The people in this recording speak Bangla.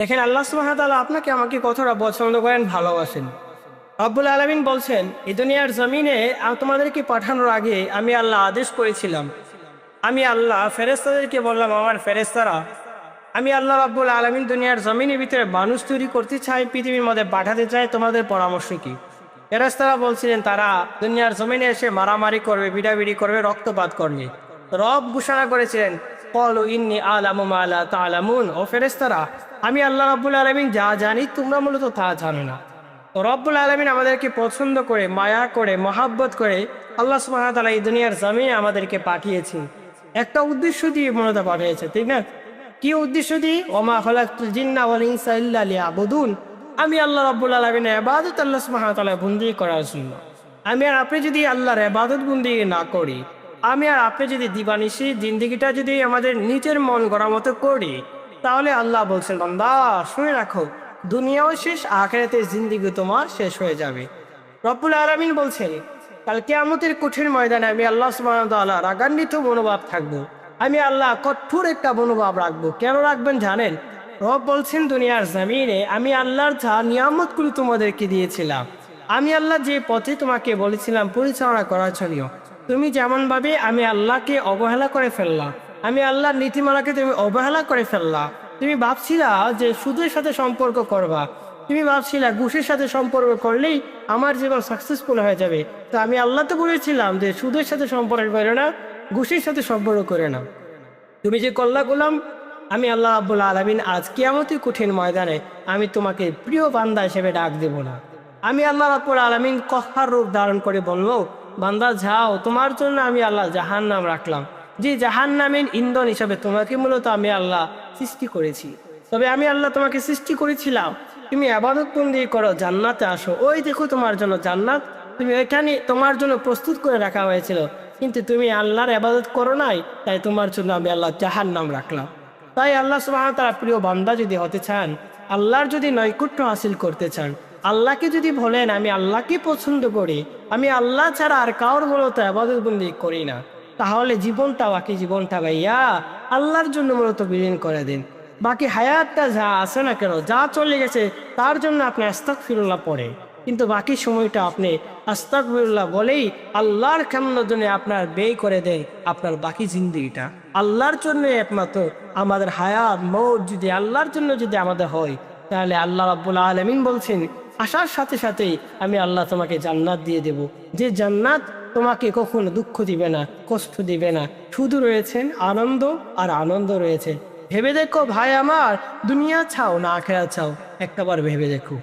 দেখেন, আল্লাহ সুবহানাহু ওয়া তাআলা আপনাকে আমাকে কতটা পছন্দ করেন, ভালোবাসেন। রব্বুল আলামিন বলছেন, এই দুনিয়ার জমিনে তোমাদেরকে পাঠানোর আগে আমি আল্লাহ আদেশ করেছিলাম। আমি আল্লাহ ফেরেশতাদেরকে বললাম, আমার ফেরেশতারা, আমি আল্লাহ রব্বুল আলামিন দুনিয়ার জমিনের ভিতরে মানুষ তৈরি করতে চাই, পৃথিবীর মধ্যে পাঠাতে চাই, তোমাদের পরামর্শ কি? ফেরেশতারা বলছিলেন তারা দুনিয়ার জমিনে এসে মারামারি করবে, বিড়াবিড়ি করবে, রক্তপাত করবে। রব ঘোষণা করেছিলেন, ক্বালু ইন্নী আ'লামু মা লা তা'লামুন, ও ফেরেশতারা, আমি আল্লাহ রব্বুল আলামিন যা জানি তোমরা মূলত তা জানো না। তো রব্বুল আলামিন আমাদেরকে পছন্দ করে, মায়া করে, মহাব্বত করে আল্লাহ সুবহানাহু ওয়া তাআলা এই দুনিয়ার জমিনে আমাদেরকে পাঠিয়েছেন। একটা উদ্দেশ্য দিয়ে মূলত পাঠিয়েছে, ঠিক না? কি উদ্দেশ্য দিয়ে? ওমা খালাকতুল জিন্না ওয়াল ইনসা ইল্লা লিয়াবুদুন। আমি আল্লাহ রাব্বুল আলামিনের ইবাদত আল্লাহ সুবহানাহু ওয়া তাআলা বন্দি করার জন্য। আমি আর আপনি যদি আল্লাহর ইবাদত বন্দি না করি, আমি আর আপনি যদি দিবানিশি জিন্দেগিটা যদি আমাদের নিজের মন গড়া মতো করি, তাহলে আল্লাহ বলছেন, বান্দা শুনে রাখো, দুনিয়াও শেষ, আখিরাতের জিন্দেগি তোমার শেষ হয়ে যাবে। রব্বুল আলামিন বলছেন, কাল কিয়ামতের কঠিন ময়দানে আমি আল্লাহ সুবহানাহু ওয়া তাআলা রাগান্বিত মনোভাব থাকবো। আমি আল্লাহ কঠোর একটা মনোভাব রাখবো। কেন রাখবেন জানেন? রব বলছেন, দুনিয়ার জমিনে আমি আল্লাহর যা নিয়ামতগুলো তোমাদেরকে দিয়েছিলাম, আমি আল্লাহ যে পথে তোমাকে বলেছিলাম পরিচালনা করার জন্য, তুমি যেমন ভাবে আমি আল্লাহকে অবহেলা করে ফেললাম, আমি আল্লাহর নীতিমালাকে তুমি অবহেলা করে ফেললা। তুমি ভাবছিলা যে সুদের সাথে সম্পর্ক করবা, তুমি ভাবছিলা ঘুষের সাথে সম্পর্ক করলেই আমার জীবন সাকসেসফুল হয়ে যাবে। তো আমি আল্লাহ তো বলেছিলাম যে সুদের সাথে সম্পর্ক করে না, ঘুষের সাথে সম্পর্ক করে না। তুমি যে কল্লা গোলাম, আমি আল্লাহ রাব্বুল আলামিন আজ কিয়ামতের কঠিন ময়দানে আমি তোমাকে প্রিয় বান্দা হিসেবে ডাক দেব না। আমি আল্লাহ রাব্বুল আলামিন কহার রূপ ধারণ করে বলবো, বান্দা যাও, তোমার জন্য আমি আল্লাহ জাহান্নাম রাখলাম, যে জাহান্নামের ইন্ধন হিসাবে তোমাকে মূলত আমি আল্লাহ সৃষ্টি করেছি। তবে আমি আল্লাহ তোমাকে সৃষ্টি করেছিলাম, তুমি ইবাদত বন্দেগী করো, জান্নাতে আসো, ওই দেখো তোমার জন্য জান্নাত, তুমি এখানে তোমার জন্য প্রস্তুত করে রাখা হয়েছিল, কিন্তু তুমি আল্লাহর ইবাদত করো নাই, তাই তোমার জন্য আমি আল্লাহ জাহান্নাম রাখলাম। তাই আল্লাহ সুবহানাহু ওয়া তাআলা প্রিয় বান্দা যদি হতে চান, আল্লাহর যদি নৈকট্য হাসিল করতে চান, আল্লাহকে যদি বলেন আমি আল্লাহকে পছন্দ করি, আমি আল্লাহ ছাড়া আর কারোর মূলত ইবাদত বন্দেগী করি না, তাহলে জীবনটা, বাকি জীবনটা ভাইয়া আল্লাহর জন্য মূলত বিলীন করে দিন। বাকি হায়াতটা যা আছে না কেন, যা চলে গেছে তার জন্য আপনি আস্তাগফিরুল্লাহ পড়ে, কিন্তু বাকি সময়টা আপনি আস্তাগফিরুল্লাহ বলেই আল্লাহর কামনার জন্য আপনার ব্যয় করে দেয় আপনার বাকি জিন্দগিটা। আল্লাহর জন্য একমাত্র আমাদের হায়াত মওত যদি আল্লাহর জন্য যদি আমাদের হয়, তাহলে আল্লাহ রাব্বুল আলামিন বলছেন, আসার সাথে সাথেই আমি আল্লাহ তোমাকে জান্নাত দিয়ে দেব, যে জান্নাত তোমাকে কখনো দুঃখ দিবে না, কষ্ট দিবে না, শুধু রয়েছেন আনন্দ আর আনন্দ রয়েছে। ভেবে দেখো ভাই আমার, দুনিয়া চাও না আখিরাত চাও, একটাবার ভেবে দেখো।